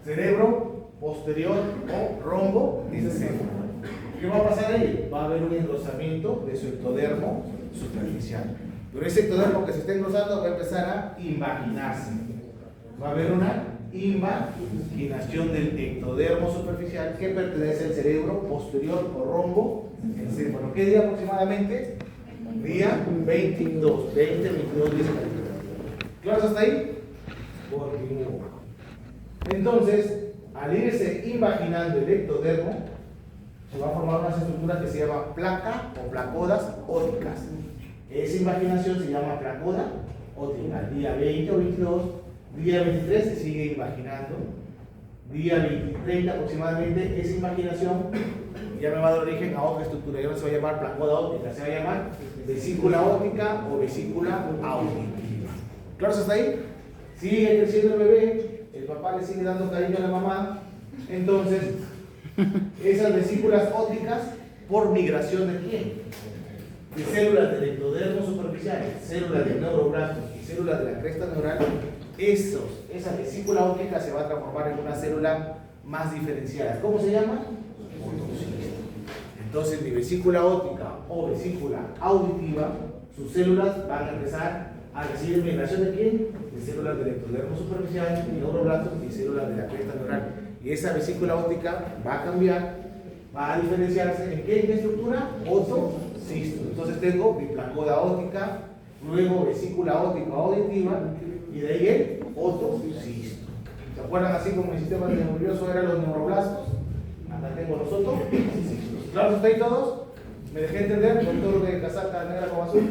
cerebro posterior o rombo discéfalo. ¿Qué va a pasar ahí? Va a haber un engrosamiento de su ectodermo superficial. Pero ese ectodermo que se está engrosando va a empezar a invaginarse. Va a haber una invaginación del ectodermo superficial que pertenece al cerebro posterior o rombo encéfalo. ¿Qué día aproximadamente? Día 22, 22 días. ¿Claros hasta ahí? Continúo. Entonces, al irse invaginando el ectodermo, se va a formar unas estructuras que se llaman placa o placodas ópticas. Esa invaginación se llama placoda óptica. Día 20 o 22, día 23 se sigue invaginando. Día 30 aproximadamente, esa invaginación ya me va a dar origen a otra estructura. Ya no se va a llamar placoda óptica, se va a llamar vesícula óptica o vesícula auditiva. ¿Claros hasta ahí? Sigue creciendo el bebé, el papá le sigue dando cariño a la mamá. Entonces, esas vesículas ópticas, por migración de quién? De células del ectodermo superficial, células del neuroblasto y células de la cresta neural, esa vesícula óptica se va a transformar en una célula más diferenciada. ¿Cómo se llama? Entonces, mi vesícula óptica o vesícula auditiva, sus células van a empezar a recibir migración de quién? De células del ectodermo superficial, neuroblastos y células de la cresta neural. Y esa vesícula óptica va a cambiar, va a diferenciarse en qué estructura? Otocisto. Entonces tengo mi placoda óptica, luego vesícula óptica auditiva y de ahí el otocisto. ¿Se acuerdan así como el sistema nervioso eran los neuroblastos? Acá tengo los otocistos. ¿Claro hasta ahí todos? ¿Me dejé entender? Doctor de casaca negra con azul.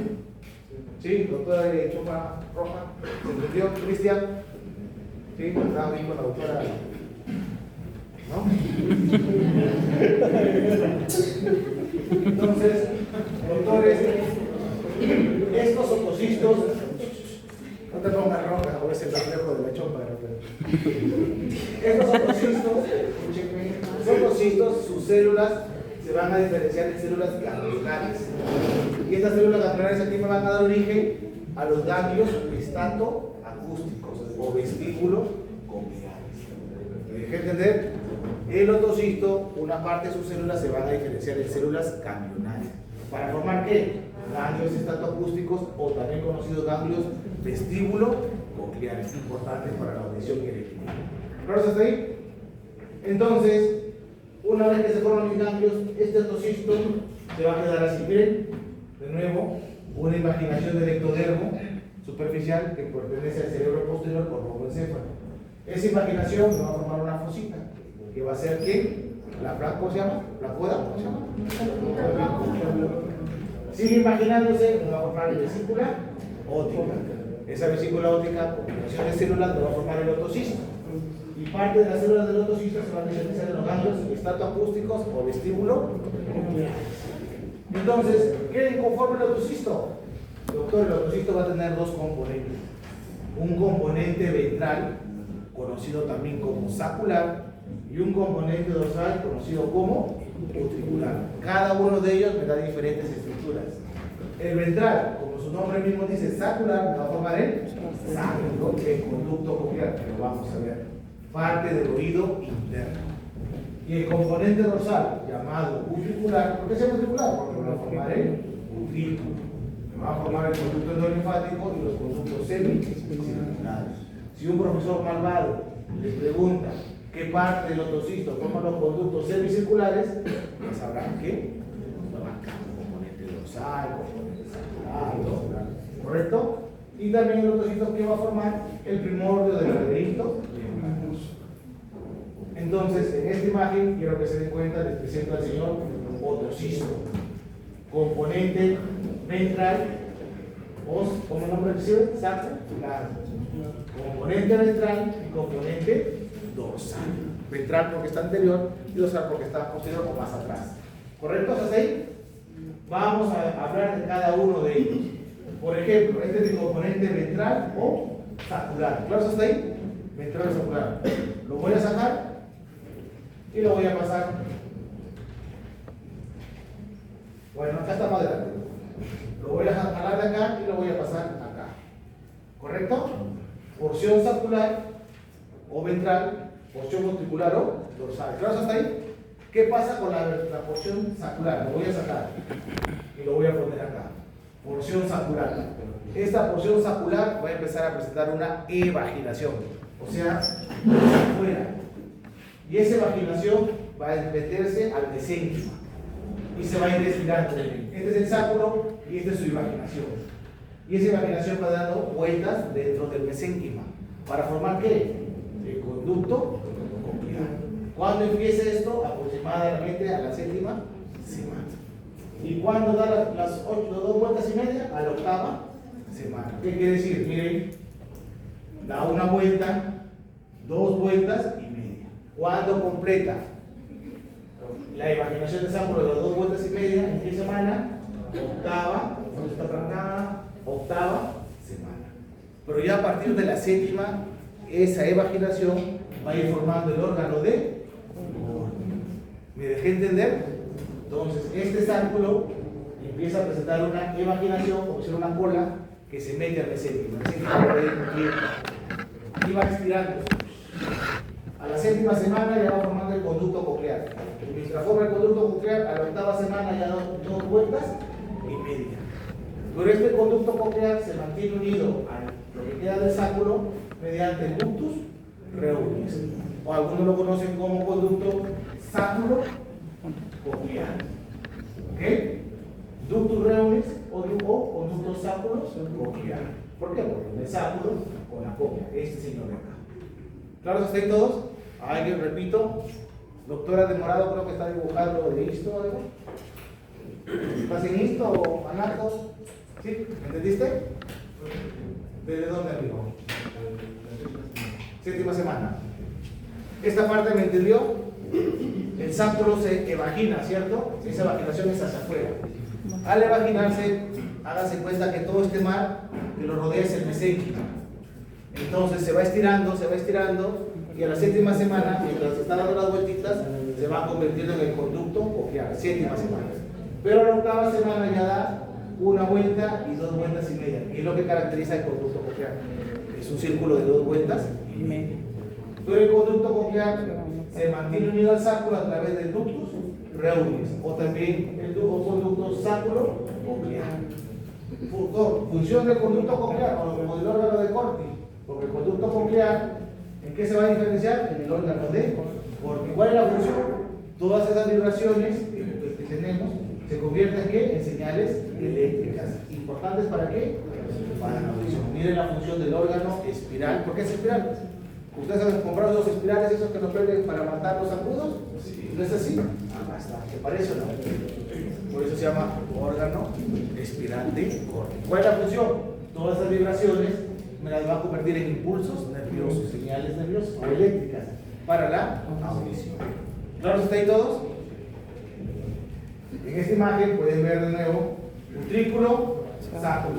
¿Sí? Doctora de chompa roja. ¿Se entendió? ¿Cristian? ¿Sí? Estaba bien con la doctora. ¿No? Entonces, doctores, estos otocistos, no te pongas roja, o es el reflejo de la chompa. Estos otocistos, sus células se van a diferenciar en células ganglionares. Y estas células ganglionares aquí me van a dar origen a los ganglios estatoacústicos o vestíbulo cocleares. ¿Me dejé entender? El otocisto, una parte de sus células se van a diferenciar en células ganglionares. ¿Para formar qué? Ganglios estatoacústicos o también conocidos ganglios vestíbulo cocleares, importantes para la audición y el equilibrio. ¿Claro hasta ahí? Entonces, una vez que se forman mis ganglios, este otocisto se va a quedar así. Miren, de nuevo, una imaginación del ectodermo superficial que pertenece al cerebro posterior por romboencéfalo. Esa imaginación me va a formar una fosita, que va a ser ¿qué? La placa, ¿cómo se llama? ¿Placoda? ¿Cómo se llama? Sigue imaginándose, me va a formar la vesícula óptica. Esa vesícula óptica, combinación de células, me va a formar el otocisto. Y parte de las células del otocisto se van a diferenciar en los ganglios estatoacústicos o vestíbulo cocleares. Entonces, ¿qué conforma el otocisto? Doctor, el otocisto va a tener dos componentes. Un componente ventral, conocido también como sacular, y un componente dorsal, conocido como utricular. Cada uno de ellos me da diferentes estructuras. El ventral, como su nombre mismo dice, sacular, me va a formar el sacro, el conducto coclear, que lo vamos a ver. Parte del oído interno. Y el componente dorsal, llamado utricular, ¿por qué se llama utricular? Porque me va a formar el utrículo. Me va a formar el conducto endolinfático y los conductos semicirculares. Si un profesor malvado les pregunta qué parte del otocisto forman los conductos semicirculares, ya sabrán que componente dorsal, componente sacular, ¿correcto? Y también el otocisto que va a formar el primordio del laberinto. Entonces, en esta imagen, quiero que se den cuenta, les presento al señor otocisto. Componente ventral, ¿cómo el nombre recibe? Sacular. Componente ventral y componente dorsal. Ventral porque está anterior y dorsal porque está posterior o más atrás. ¿Correcto? ¿Hasta ahí? Vamos a hablar de cada uno de ellos. Por ejemplo, este es el componente ventral o sacular. ¿Claro hasta ahí? Ventral o sacular. Lo voy a sacar y lo voy a pasar. Bueno, acá está más grande. Lo voy a jalar de acá y lo voy a pasar acá. ¿Correcto? Porción sacular o ventral porción ventricular o dorsal. ¿Claro hasta ahí? ¿Qué pasa con la porción sacral? Lo voy a sacar y lo voy a poner acá. Porción sacral. Esta porción sacral va a empezar a presentar una evaginación, o sea, hacia afuera. Y esa evaginación va a meterse al mesénquima y se va a ir desligando. Este es el sacro y esta es su evaginación. Y esa evaginación va dando vueltas dentro del mesénquima. ¿Para formar qué? El conducto coclear. ¿Cuándo empieza esto? Aproximadamente a la 7ª semana. ¿Y cuándo da las 2 vueltas y media? A la 8ª semana. ¿Qué quiere decir? Miren, da una vuelta, 2 vueltas y media. ¿Cuándo completa la evaginación del sacro de las 2 vueltas y media? ¿En qué semana? 8ª, ¿dónde está plantada? 8ª semana. Pero ya a partir de la 7ª, esa evaginación va a ir formando el órgano de Gordy. ¿Me dejé entender? Entonces, este sacro empieza a presentar una evaginación, como si fuera una cola, que se mete al mesénquima. El mesénquima puede ir y va estirando. A la 7ª semana ya va formando el conducto coclear. Mientras forma el conducto coclear, a la 8ª semana ya da 2 vueltas y media. Pero este conducto coclear se mantiene unido a lo que queda del sacro mediante el ductus reunius, o algunos lo conocen como conducto sacro coclear. ¿Ok? Ductus reunius o conducto sacro coclear. ¿Por qué? Porque el sacro con la cóclea, este señor de acá. ¿Claros hasta ahí todos? Alguien, repito, doctora de morado creo que está dibujando de esto, algo. ¿Estás en esto o anato? ¿Sí? ¿Entendiste? ¿Desde dónde, amigo? 7ª semana. Esta parte me entendió. El sacro se evagina, ¿cierto? Esa evaginación es hacia afuera. Al evaginarse, háganse cuenta que todo este mar que lo rodea es el mesénquima. Entonces se va estirando, y a la 7ª semana, mientras está dando las vueltitas, se va convirtiendo en el conducto coclear, 7ª semana. Pero a la 8ª semana ya da una vuelta y 2 vueltas y media. Y es lo que caracteriza el conducto coclear. Es un círculo de 2 vueltas y media. Pero el conducto coclear se mantiene unido al sacro a través del ductus reunius, o también el conducto sacro coclear. Función del conducto coclear o del órgano de Corti, porque el conducto coclear, ¿en qué se va a diferenciar? En el órgano de Corti. ¿Cuál es la función? Todas esas vibraciones que tenemos se convierten ¿en qué? En señales eléctricas. ¿Importantes para qué? Para la audición. Miren la función del órgano espiral. ¿Por qué es espiral? ¿Ustedes han comprado esos espirales, esos que nos prenden para matar los agudos? Sí. ¿No es así? Ah, basta. ¿Te parece o no? Por eso se llama órgano espiral de Corti. ¿Cuál es la función? Todas esas vibraciones me las va a convertir en impulsos nerviosos, señales nerviosas o eléctricas para la audición. ¿Claros está ahí todos? En esta imagen pueden ver de nuevo utrículo, sacro,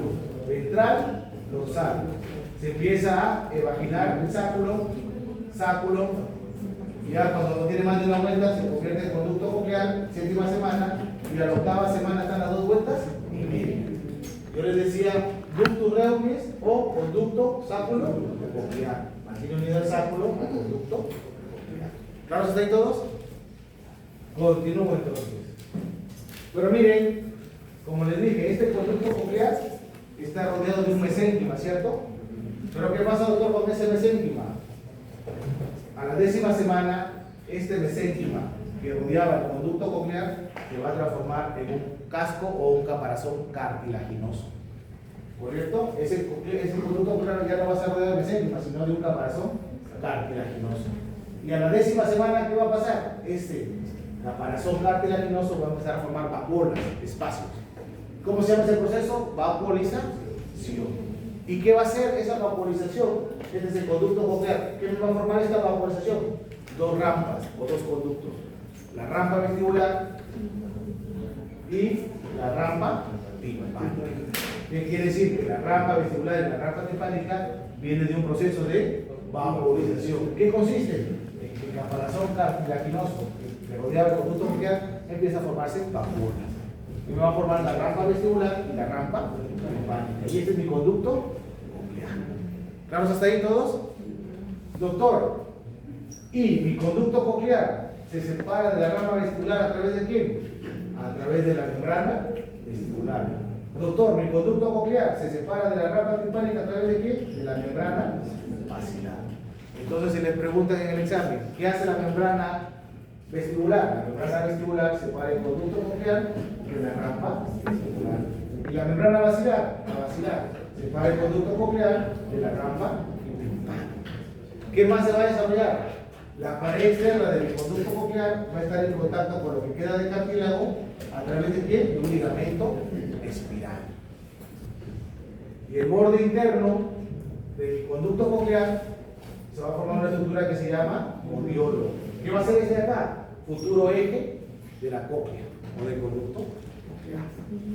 ventral, dorsal. Se empieza a evaginar el sacro, y ya cuando no tiene más de una vuelta se convierte en conducto coclear, 7ª semana, y a la 8ª semana están las 2 vueltas y media. Yo les decía ductus reunius o conducto sacro coclear. Mantiene unido el sacro al conducto coclear. ¿Claros están todos? Continúo entonces. Pero miren, como les dije, este conducto coclear está rodeado de un mesénquima, ¿cierto? Pero ¿qué pasa, doctor, con ese mesénquima? A la 10ª semana, este mesénquima que rodeaba el conducto coclear se va a transformar en un casco o un caparazón cartilaginoso. ¿Correcto? Ese conducto coclear ya no va a ser rodeado de mesénquima, sino de un caparazón cartilaginoso. Y a la 10ª semana, ¿qué va a pasar? Este caparazón cartilaginoso va a empezar a formar vaporas, espacios. ¿Cómo se llama ese proceso? Vaporización. ¿Y qué va a hacer esa vaporización? Este es el conducto coclear. ¿Qué nos va a formar esta vaporización? 2 rampas o 2 conductos. La rampa vestibular y la rampa timpánica. ¿Qué quiere decir? Que la rampa vestibular y la rampa timpánica viene de un proceso de vaporización. ¿Qué consiste? En que el caparazón cartilaginoso que rodeaba el conducto coclear empieza a formarse vaporas. Y me va a formar la rampa vestibular y la rampa timpánica. Y este es mi conducto coclear. ¿Claros hasta ahí todos? Doctor, Y mi conducto coclear se separa de la rama vestibular ¿a través de quién? A través de la membrana vestibular. Doctor, mi conducto coclear se separa de la rama timpánica ¿a través de quién? De la membrana basilar. Entonces, si les preguntan en el examen, ¿qué hace la membrana vestibular? La membrana vestibular separa el conducto coclear de la rama vestibular. Y la membrana basilar, separa el conducto coclear de la rama timpánica. ¿Qué más se va a desarrollar? La pared externa del conducto coclear va a estar en contacto con lo que queda de cartílago a través de ¿qué? De un ligamento espiral. Y el borde interno del conducto coclear se va a formar una estructura que se llama modiolo. ¿Qué va a ser ese de acá? Futuro eje de la cóclea o del conducto coclear.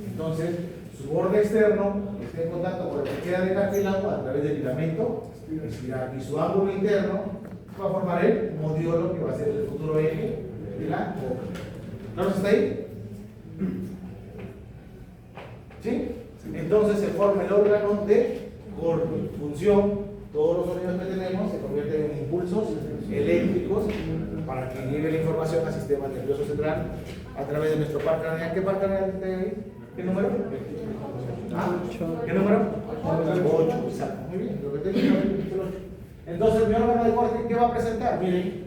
Entonces, su borde externo está en contacto con lo que queda de cartílago a través del ligamento espiral. Y su ángulo interno va a formar el modiolo, que va a ser el futuro eje de la cóclea. ¿No está ahí? ¿Sí? Entonces se forma el órgano de Corti. Función: todos los sonidos que tenemos se convierten en impulsos eléctricos para que llegue la información al sistema nervioso central a través de nuestro par craneal. ¿Qué par craneal está ahí? ¿Qué número? ¿Qué número? 8. Exacto. Muy bien. Lo que tengo es el 8. Entonces, mi órgano de Corti, ¿qué va a presentar? Miren,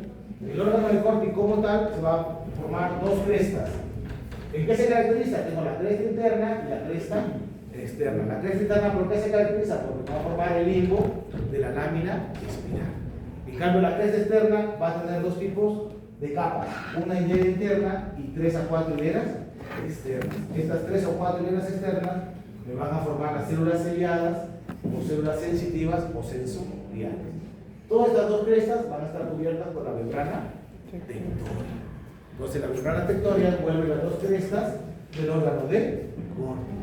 el órgano de Corti como tal se va a formar dos crestas. ¿En qué se caracteriza? Tengo la cresta interna y la cresta externa. La cresta interna, ¿por qué se caracteriza? Porque va a formar el limbo de la lámina espiral. En cambio, la cresta externa va a tener dos tipos de capas: una hilera interna y 3 a 4 hileras externas. Estas 3 o 4 hileras externas me van a formar las células ciliadas o células sensitivas o sensoriales. Todas estas dos crestas van a estar cubiertas por la membrana tectórica. Entonces, la membrana tectórica envuelve las dos crestas del órgano de Corti.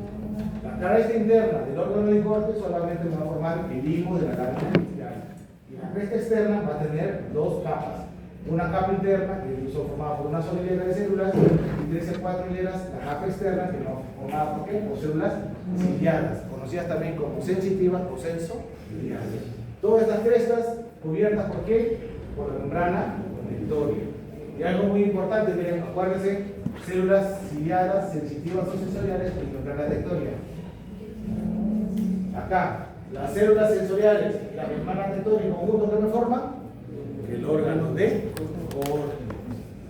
La cara interna del órgano de Corti solamente va a formar el limbo de la lámina espiral. Y la cresta externa va a tener dos capas: una capa interna, que es formada por una sola hilera de células, y 3 a 4 hileras, la capa externa, que no formada por, ¿qué? Por células ciliadas, conocidas también como sensitivas o sensoriales. Todas estas crestas cubiertas ¿por qué? Por la membrana tectórica. Y algo muy importante, miren, acuérdense: células ciliadas, sensitivas o sensoriales y membrana tectórica. Acá, las células sensoriales y la membrana tectórica en conjunto, ¿qué me forman? El órgano de Corti.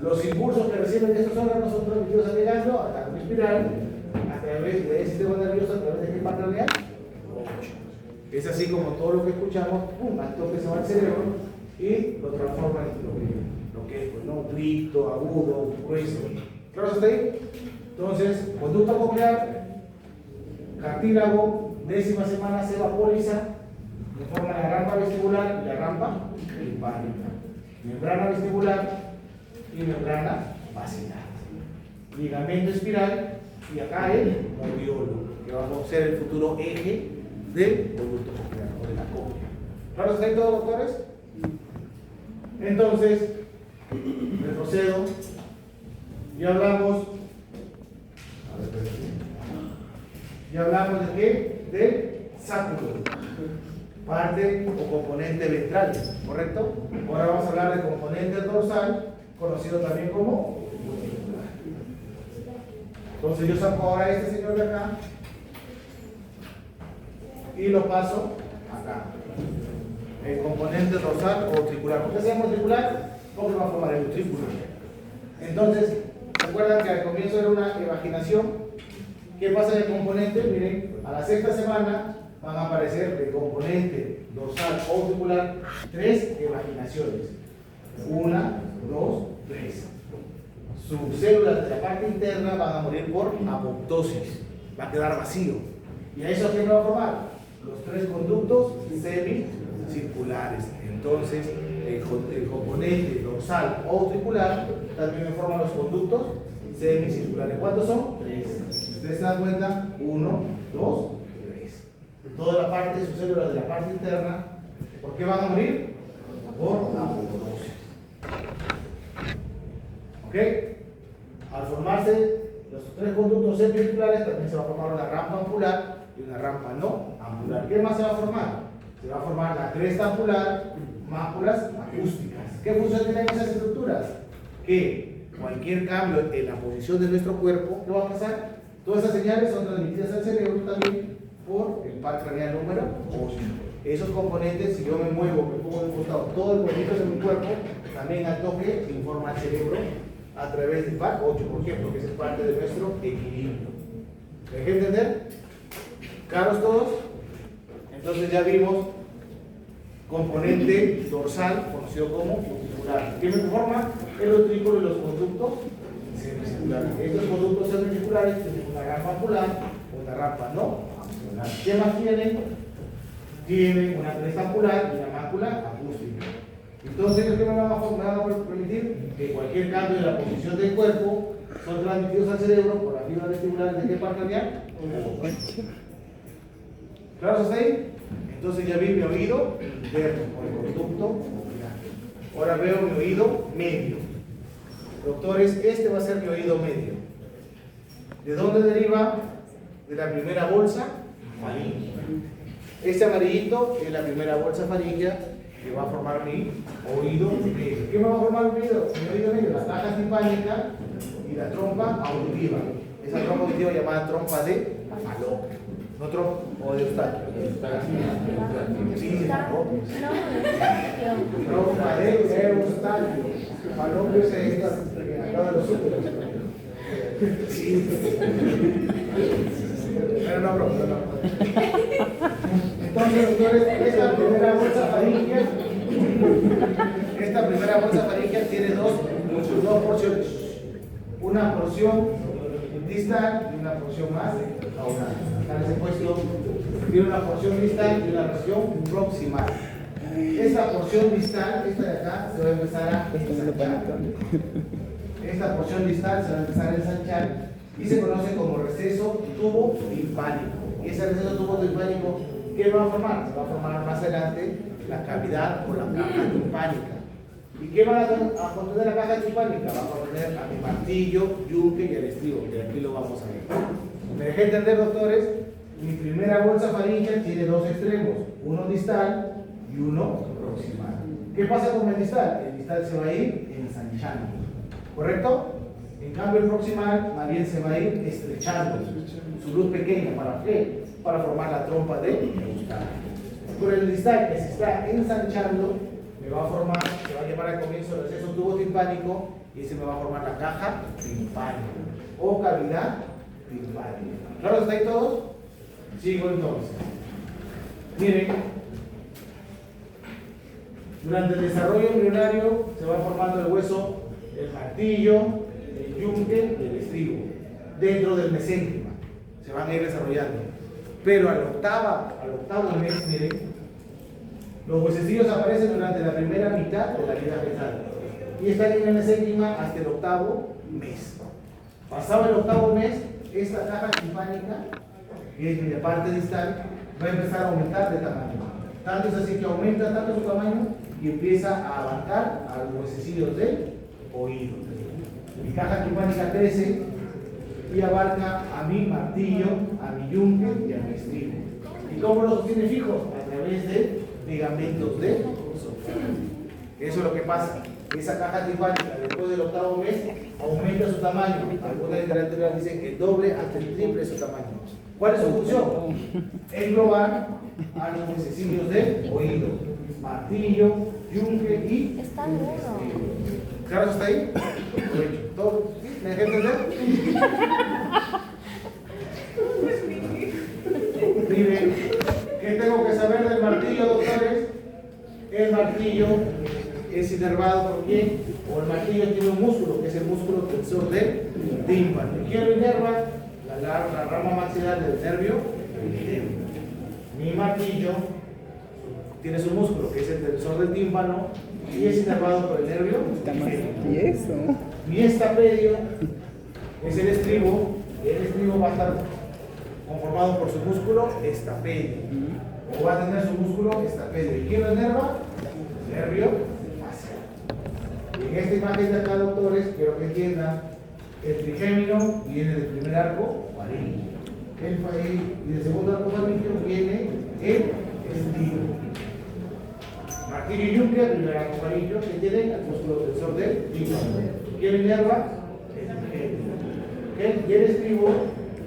Los impulsos que reciben estos órganos son transmitidos al ganglio, a la espiral, a través del sistema nervioso, a través de qué par craneal. Es así como todo lo que escuchamos, al toque se va al cerebro y lo transforma en lo que es, pues, ¿no? Tricto, agudo, grueso. ¿Claro hasta ahí? Entonces, conducto coclear, cartílago, 10ª semana se vaporiza, que forma la rampa vestibular y la rampa timpánica. Membrana vestibular y membrana basilar. Ligamento espiral y acá el modiolo, que va a ser el futuro eje del conducto coclear o de la cóclea. ¿Claro está ahí todo, doctores? Entonces, retrocedo. Ya hablamos. Ya hablamos de qué? Del sacro, parte o componente ventral, ¿correcto? Ahora vamos a hablar del componente dorsal, conocido también como auricular. Entonces yo saco ahora a este señor de acá y lo paso acá. El componente dorsal o auricular. ¿Por qué se llama auricular? Porque va a formar el utrículo. Entonces, recuerdan que al comienzo era una evaginación. ¿Qué pasa en el componente? Miren, a la 6ª semana van a aparecer del componente dorsal o auricular 3 evaginaciones. 1, 2, 3. Sus células de la parte interna van a morir por apoptosis. Va a quedar vacío. ¿Y a eso qué va a formar? Los 3 conductos semicirculares. Entonces, el componente dorsal o auricular también me forma los conductos semicirculares. ¿Cuántos son? 3. Si ustedes se dan cuenta, 1, 2, 3. Toda la parte de sus células de la parte interna, ¿por qué van a morir? Por apoptosis. ¿Ok? Al formarse los 3 conductos semicirculares, también se va a formar una rampa ampular y una rampa no ampular. ¿Qué más se va a formar? Se va a formar la cresta ampular máculas acústicas. ¿Qué función tienen esas estructuras? Que cualquier cambio en la posición de nuestro cuerpo, ¿qué va a pasar? Todas esas señales son transmitidas al cerebro también por el par craneal número 8. Esos componentes, si yo me muevo, me pongo de un costado, todo el movimiento de mi cuerpo, también al toque informa al cerebro a través del par 8. ¿Por qué? Porque es parte de nuestro equilibrio. ¿Me dejé entender? ¿Claros todos? Entonces ya vimos componente dorsal, conocido como ventricular. ¿Qué me forma? El ventrículo y los conductos semicirculares. Estos conductos semicirculares tienen una rampa angular o una rampa no angular. ¿Qué más tienen? Tienen una cresta angular y una mácula acústica. Entonces, ¿qué me van a permitir? Que cualquier cambio de la posición del cuerpo son transmitidos al cerebro por las fibras vestibulares de qué par craneal. ¿Claro hasta ahí? Entonces ya vi mi oído interno por el conducto ocular. Ahora veo mi oído medio. Doctores, este va a ser mi oído medio. ¿De dónde deriva? De la primera bolsa faríngea. Este amarillito es la primera bolsa faríngea que va a formar mi oído medio. ¿Qué me va a formar mi oído medio? La caja timpánica y la trompa auditiva. Esa trompa auditiva llamada trompa de Falopio. No trompa o de Eustaquio. Sí, trompa de Eustaquio. Falopio es acá de los úteros. Sí. Pero no, Entonces, doctores, esta primera bolsa faríngea tiene dos porciones. Una porción distal y una porción más caudal. Acá les he puesto, tiene una porción distal y una porción proximal. Esta porción distal, esta de acá, se va a empezar a ensanchar. Esta porción distal se va a empezar a ensanchar y se conoce como receso tubo timpánico. Y ese receso tubo timpánico, ¿qué va a formar? Se va a formar más adelante la cavidad o la caja timpánica. ¿Y qué va a contener la caja timpánica? Va a contener a mi martillo, yunque y el estribo, que aquí lo vamos a ver. ¿Me dejé entender, doctores? Mi primera bolsa faríngea tiene dos extremos, uno distal y uno proximal. ¿Qué pasa con el distal? El distal se va a ir ensanchando, ¿correcto? En cambio el proximal más bien se va a ir estrechando su luz pequeña. ¿Para qué? Para formar la trompa de Eustaquio. Con el distal que se está ensanchando me va a formar, se va a llevar al comienzo el receso tubo timpánico y ese me va a formar la caja timpánica o cavidad timpánica. ¿Claro hasta ahí todos? Sigo entonces. Miren, durante el desarrollo embrionario se va formando el hueso, el martillo, el yunque y el estribo dentro del mesénquima. Se van a ir desarrollando. Pero al octavo mes, miren, los huesecillos aparecen durante la primera mitad de la vida fetal y están en el mesénquima hasta el octavo mes. Pasado el octavo mes, esta caja timpánica, que es la parte distal, va a empezar a aumentar de tamaño. Tanto es así que aumenta tanto su tamaño y empieza a abarcar a los huesecillos del oído. Mi caja timpánica crece y abarca a mi martillo, a mi yunque y a mi estribo. ¿Y cómo lo sostiene fijo? A través de ligamentos de sofá. Eso es lo que pasa. Esa caja timpánica después del octavo mes aumenta su tamaño. Algunas literaturas dicen el doble hasta el triple de su tamaño. ¿Cuál es su función? Englobar a los huesecillos del oído, martillo, yunque y está duro. ¿Claro hasta ahí? ¿Todo? ¿Me dejé entender? Miren, ¿qué tengo que saber del martillo, doctores? El martillo es inervado por quién? O el martillo tiene un músculo, que es el músculo tensor del tímpano. ¿Quién lo inerva? La rama maxilar del nervio epidémico. Mi martillo tiene su músculo, que es el tensor del tímpano, y es inervado por el nervio epidémico. Mi estapedio es el estribo, y el estribo va a estar conformado por su músculo estapedio, o va a tener su músculo estapedio. ¿Y quién lo inerva? El nervio facial. Y en esta imagen de acá, doctores, quiero que entiendan, el trigémino viene del primer arco faríngeo, y del segundo arco faríngeo viene el estribo. martillo y yunque, primer arco faríngeo, que tiene el músculo tensor del tímpano. ¿Quién inerva? El y el estribo,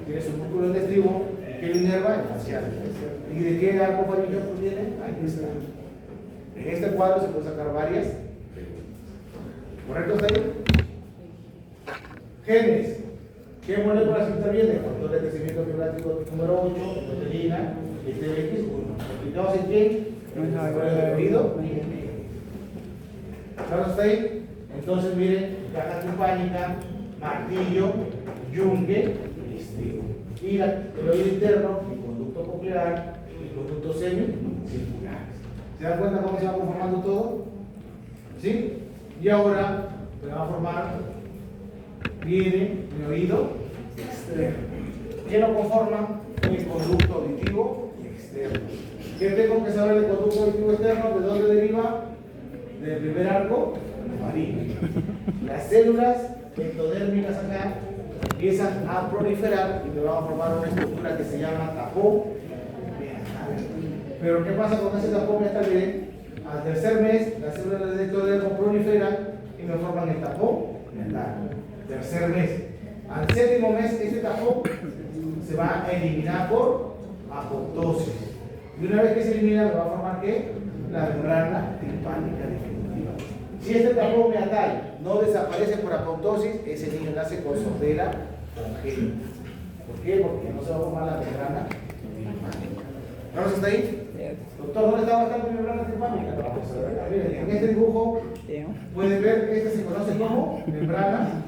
tiene su músculo del estribo, que lo inerva el facial. ¿Y de qué arco faríngeo proviene? Ahí está. En este cuadro se pueden sacar varias. ¿Correcto hasta ahí? Genes. ¿Qué moléculas intervienen? Factor de crecimiento fibrático número 8, proteína, TBX1. ¿Aplicamos en quién? En el oído. ¿Claro hasta ahí? Entonces, miren, caja timpánica, martillo, yunque y estribo. Y el oído interno, el conducto coclear, el conducto semicircular. ¿Se dan cuenta cómo se va conformando todo? ¿Sí? Y ahora se va a formar, viene mi oído externo. ¿Qué lo conforma? El conducto auditivo externo. ¿Qué tengo que saber del conducto auditivo externo? ¿De dónde deriva? Del primer arco faríngeo. Las células ectodérmicas acá empiezan a proliferar y me van a formar una estructura que se llama tapón meatal. Pero ¿qué pasa con ese tapón meatal? Miren, al tercer mes las células de ectodermo proliferan y me forman el tapón meatal. Tercer mes. Al séptimo mes este tapón se va a eliminar por apoptosis. Y una vez que se elimina, me va a formar ¿qué? La membrana timpánica definitiva. Si este tapón meatal no desaparece por apoptosis, ese niño nace con sordera congénita. ¿Por qué? Porque no se va a formar la membrana timpánica. ¿Vamos hasta ahí? Doctor, ¿dónde está bastante mi membrana timpánica? Vamos a ver. Miren, en este dibujo pueden ver, este se conoce como membrana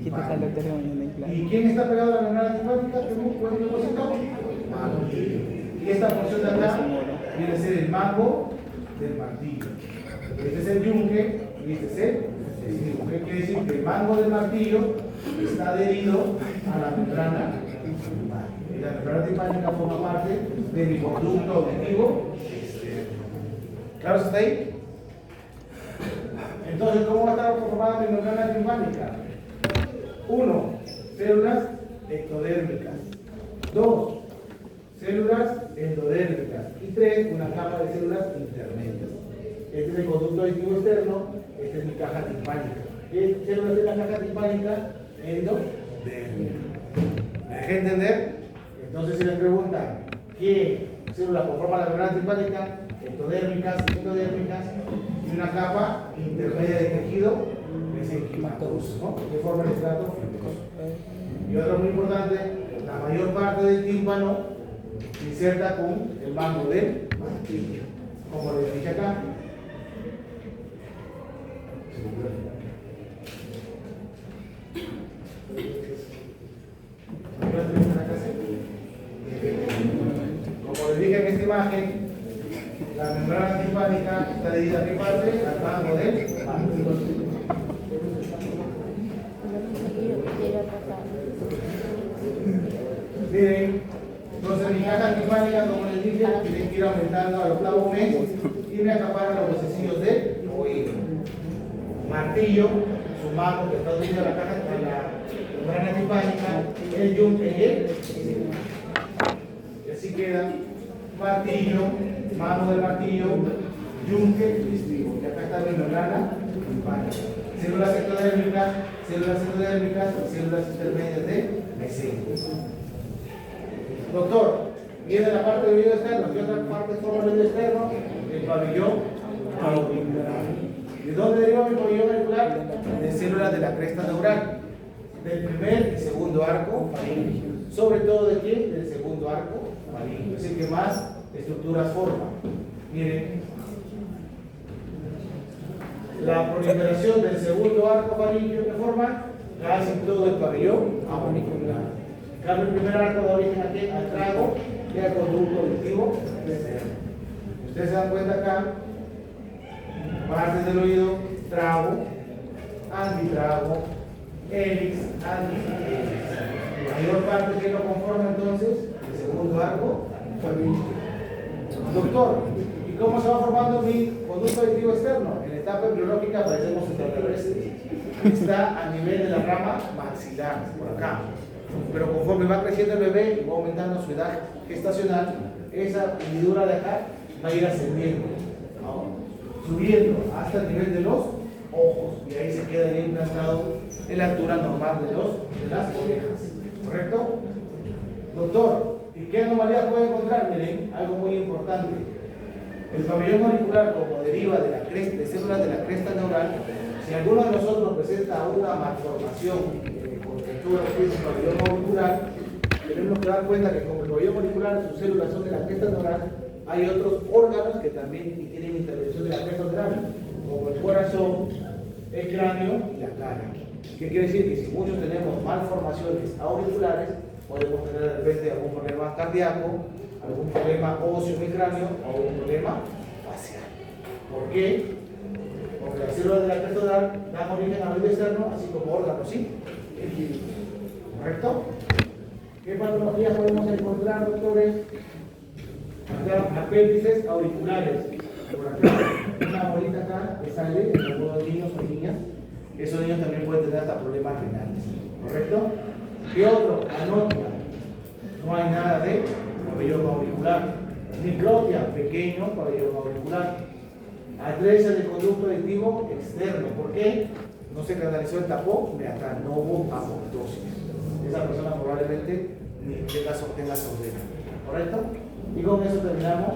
timpánica. ¿Y quién está pegado a la membrana timpánica? ¿Cuál depósito? Y esta porción de acá viene a ser el mango del martillo. Este es el yunque y este es el estribo. ¿Qué quiere decir? Que el mango del martillo está adherido a la membrana timpánica. Y la membrana timpánica forma parte de mi conducto auditivo externo. ¿Claro hasta ahí? Entonces, ¿cómo va a estar conformada mi membrana timpánica? 1. Células ectodérmicas. 2. Células endodérmicas. Y 3. Una capa de células intermedias. Este es el conducto auditivo externo. Esta es mi caja timpánica. ¿Qué células de la caja timpánica? Endodérmica. ¿Me dejé entender? Entonces, si me preguntan ¿qué células conforman la membrana timpánica? Ectodérmicas, endodérmicas y una capa intermedia de tejido es el quimatoso, ¿no? Que forma el estrato fibroso. Y otro muy importante, la mayor parte del tímpano se inserta con el mango del martillo, como les dije acá. Como les dije en esta imagen, la membrana timpánica está dividida en parte al mango del martillo. Miren, entonces mi caja timpánica, como les dije, tiene que ir aumentando al octavo mes y me acaparan los huesecillos del oído. Martillo, su mango que está unido a la caja, a la membrana timpánica, el yunque y el estribo. Y así queda martillo, mano del martillo, yunque y estribo. Y acá está mi membrana timpánica. Células ectodérmicas, células endodérmicas y células intermedias de mesenterio. Doctor, viene la parte del oído externo. ¿Qué otra parte forma el oído externo? El pabellón auricular. ¿De dónde deriva mi pabellón auricular? De células de la cresta neural, del primer y segundo arco faríngeo. Sobre todo de quién? Del segundo arco faríngeo. Es el que más estructuras forma. Miren, la proliferación del segundo arco faríngeo que forma casi todo el pabellón auricular. El primer arco da origen aquí al trago y al conducto auditivo externo. Ustedes se dan cuenta acá, partes del oído, trago, antitrago, hélix, antihélix. La mayor parte que lo conforma entonces, el segundo arco faríngeo. Doctor, ¿y cómo se va formando mi conducto auditivo externo? En la etapa embriológica parecemos extraterrestres. Está a nivel de la rama maxilar, por acá. Pero conforme va creciendo el bebé y va aumentando su edad gestacional, esa hendidura de acá va a ir ascendiendo, ¿no? subiendo hasta el nivel de los ojos, y ahí se queda bien implantado en la altura normal de las orejas. ¿Correcto? Doctor, ¿y qué anomalía puede encontrar? Miren, algo muy importante. El pabellón auricular, como deriva de la cresta, de células de la cresta neural, si alguno de nosotros presenta una malformación con estructura que es el pabellón auricular, tenemos que dar cuenta que como el pabellón auricular, sus células son de la cresta neural, hay otros órganos que también tienen intervención de la cresta neural, como el corazón, el cráneo y la cara. ¿Qué quiere decir? Que si muchos tenemos malformaciones auriculares, podemos tener de repente algún problema cardíaco, algún problema óseo en el cráneo o algún problema facial. ¿Por qué? Porque las células de la cresta neural dan origen al oído externo, así como órganos, ¿sí? ¿Correcto? ¿Qué patologías podemos encontrar, doctores? Apéndices auriculares. Por acá, una bolita acá que sale en algunos niños o niñas. Esos niños también pueden tener hasta problemas renales. ¿Correcto? ¿Qué otro? Anotia. No hay nada de pabellón auricular. Micropia, pequeño pabellón auricular. Atresia del conducto auditivo externo. ¿Por qué? No se canalizó el tapón, acá no hubo apoptosis. Esa persona probablemente ni tenga sordera. ¿Correcto? Y con eso terminamos.